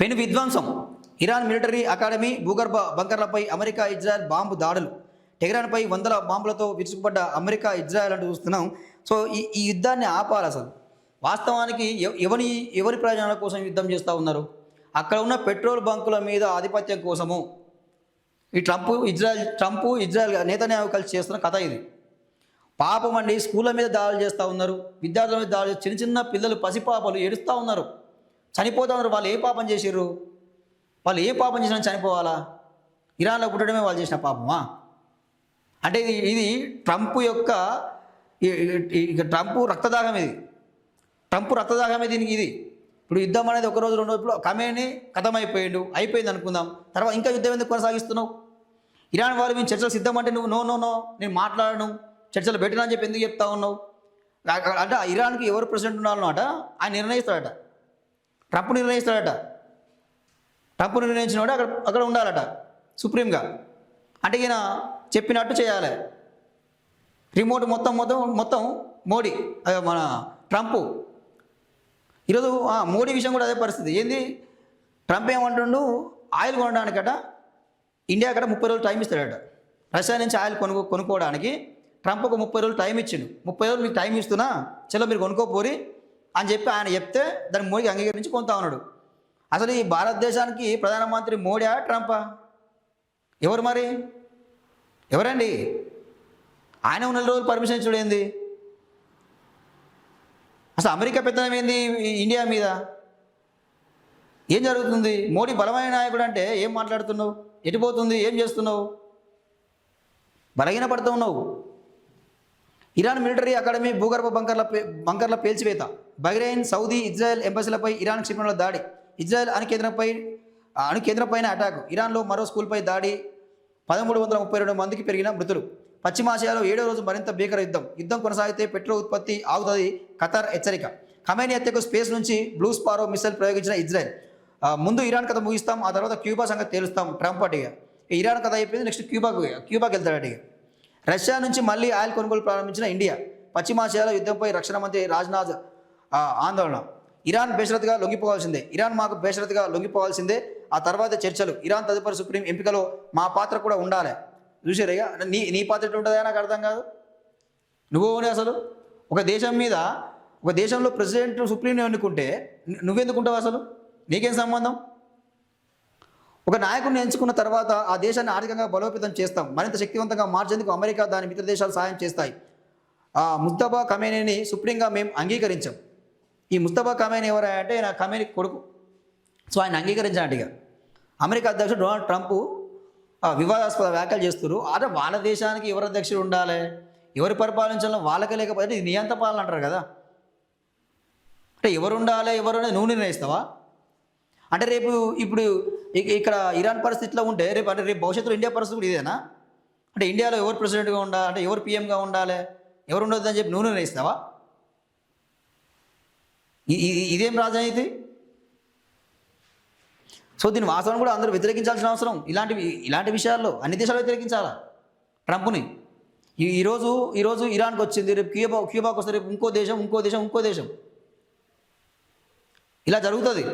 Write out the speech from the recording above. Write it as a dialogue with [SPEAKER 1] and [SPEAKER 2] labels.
[SPEAKER 1] పెను విధ్వంసం. Iran military academy భూగర్భ బంకర్లపై అమెరికా ఇజ్రాయెల్ బాంబు దాడులు. టెహ్రాన్పై వందల బాంబులతో విరుచుకుపడ్డ అమెరికా ఇజ్రాయెల్ అంటూ చూస్తున్నాం. సో ఈ యుద్ధాన్ని ఆపాలి. అసలు వాస్తవానికి ఎవరి ప్రయోజనాల కోసం యుద్ధం చేస్తూ ఉన్నారు? అక్కడ ఉన్న పెట్రోల్ బంకుల మీద ఆధిపత్యం కోసము ఈ ట్రంప్ ఇజ్రాయెల్ నేతన్యాహు కలిసి చేస్తున్న కథ ఇది. పాపం అండి, స్కూళ్ళ మీద దాడులు చేస్తూ ఉన్నారు, విద్యార్థుల మీద దాడులు, చిన్న చిన్న పిల్లలు పసిపాపలు ఏడుస్తూ ఉన్నారు, చనిపోతూ ఉన్నారు. వాళ్ళు ఏ పాపం చేసిర్రు? వాళ్ళు ఏ పాపం చేసినా చనిపోవాలా? ఇరాన్లో పుట్టడమే వాళ్ళు చేసిన పాపమా? అంటే ఇది ట్రంప్ యొక్క ట్రంప్ రక్తదాహం. ట్రంప్ రక్తదాహమే దీనికి. ఇప్పుడు యుద్ధం అనేది ఒక రోజు రెండు రోజులు కమేని అయిపోయింది అనుకుందాం. తర్వాత ఇంకా యుద్ధం ఎందుకు కొనసాగిస్తున్నావు? ఇరాన్ వాళ్ళు మేము చర్చలు సిద్ధం అంటే నువ్వు నో నేను మాట్లాడను, చర్చలు పెట్టినా అని చెప్పి ఎందుకు చెప్తా ఉన్నావు? అంటే ఇరాన్కి ఎవరు ప్రెసిడెంట్ ఉన్నారన్నమాట ఆయన నిర్ణయిస్తాడట. ట్రంప్ నిర్ణయిస్తాడట. ట్రంప్ నిర్ణయించిన వాడు అక్కడ ఉండాలట సుప్రీంగా. అంటే ఈయన చెప్పినట్టు చేయాలి. రిమోట్ మొత్తం మోడీ, మన ట్రంప్. ఈరోజు మోడీ విషయం కూడా అదే పరిస్థితి. ఏంది, ట్రంప్ ఏమంటుండు, ఆయిల్ కొనడానికట ఇండియా అక్కడ 30 రోజులు టైం ఇస్తాడట. రష్యా నుంచి ఆయిల్ కొనుక్కోవడానికి ట్రంప్ ఒక 30 రోజులు టైం ఇచ్చిండు. 30 రోజులు మీకు టైం ఇస్తున్నా, చలో మీరు కొనుక్కోపోరి అని చెప్పి ఆయన చెప్తే దాన్ని మోడీకి అంగీకరించి కొంటా ఉన్నాడు. అసలు ఈ భారతదేశానికి ప్రధానమంత్రి మోడీయా ట్రంపా? ఎవరు మరి? ఎవరండి? ఆయన ఉన్న రోజులు పర్మిషన్ ఇచ్చుడు ఏంది? అసలు అమెరికా పెత్తనం ఏంది ఇండియా మీద? ఏం జరుగుతుంది? మోడీ బలమైన నాయకుడు అంటే ఏం మాట్లాడుతున్నావు? ఎటుపోతుంది? ఏం చేస్తున్నావు? బలహీన పడుతూ ఉన్నావు. ఇరాన్ మిలిటరీ అకాడమీ భూగర్భ బంకర్ల పేల్చివేత. బహ్రెయిన్, సౌదీ, ఇజ్రాయెల్ ఎంబసీలపై ఇరాన్ క్షిపణుల దాడి. ఇజ్రాయెల్ అణుకేంద్రంపైన అటాకు. ఇరాన్లో మరో స్కూల్పై దాడి. 1332 మందికి పెరిగిన మృతులు. పశ్చిమాసియాలో 7వ రోజు మరింత భీకర యుద్ధం కొనసాగితే పెట్రోల్ ఉత్పత్తి ఆగుతుంది. ఖతర్ హెచ్చరిక. ఖమేనీ హత్యకు స్పేస్ నుంచి బ్లూ స్పారో మిసైల్ ప్రయోగించిన ఇజ్రాయెల్. ముందు ఇరాన్ కథ ముగిస్తాం, ఆ తర్వాత క్యూబా సంగతి తేలుస్తాం ట్రంప్ అటుగా. ఇరాన్ కథ అయిపోయింది, నెక్స్ట్ క్యూబాకి వెళ్తాడు అటుగా. రష్యా నుంచి మళ్ళీ ఆయిల్ కొనుగోలు ప్రారంభించిన ఇండియా. పశ్చిమాసియాలో యుద్ధంపై రక్షణ మంత్రి రాజ్నాథ్ ఆందోళన. ఇరాన్ బేషరతుగా లొంగిపోవాల్సిందే, ఆ తర్వాత చర్చలు. ఇరాన్ తదుపరి సుప్రీం ఎంపికలో మా పాత్ర కూడా ఉండాలి. చూసారయ్యా, నీ పాత్ర ఎట్లా ఉంటుందా? నాకు అర్థం కాదు. అసలు ఒక దేశంలో ప్రెసిడెంట్ సుప్రీంని ఎన్నుకుంటే నువ్వెందుకుంటావు? అసలు నీకేం సంబంధం? ఒక నాయకుడిని ఎంచుకున్న తర్వాత ఆ దేశాన్ని ఆర్థికంగా బలోపేతం చేస్తాం, మరింత శక్తివంతంగా మార్చేందుకు అమెరికా దాని మిత్ర దేశాలు సహాయం చేస్తాయి. ముస్తఫా ఖమేనీని సుప్రీంగా మేము అంగీకరించాం. ఈ ముస్తఫా ఖమేనీ ఎవరంటే నా ఖమేనీ కొడుకు. సో ఆయన అంగీకరించినట్టుగా అమెరికా అధ్యక్షుడు డొనాల్డ్ ట్రంప్ వివాదాస్పద వ్యాఖ్యలు చేస్తున్నారు. అంటే వాళ్ళ దేశానికి ఎవరు అధ్యక్షుడు ఉండాలి, ఎవరు పరిపాలించాలో వాళ్ళకే లేకపోతే ఇది నియంత పాలన అంటారు కదా. అంటే ఎవరు ఉండాలి, ఎవరు నువ్వు నిర్ణయిస్తావా? అంటే ఇప్పుడు ఇక్కడ ఇరాన్ పరిస్థితిలో ఉంటే రేపు భవిష్యత్తులో ఇండియా పరిస్థితి కూడా ఇదేనా? అంటే ఇండియాలో ఎవరు ప్రెసిడెంట్గా ఉండాలి, అంటే ఎవరు పీఎంగా ఉండాలి, ఎవరు ఉండొద్దు అని చెప్పి నువ్వు నిర్ణయిస్తావా? ఇదేం రాజనీతి? సో దీని వాస్తవం కూడా అందరూ వ్యతిరేకించాల్సిన అవసరం. ఇలాంటి విషయాల్లో అన్ని దేశాలు వ్యతిరేకించాలా ట్రంప్ని. ఈరోజు ఇరాన్కి వచ్చింది, రేపు క్యూబాకి వస్తే రేపు ఇంకో దేశం ఇలా జరుగుతుంది.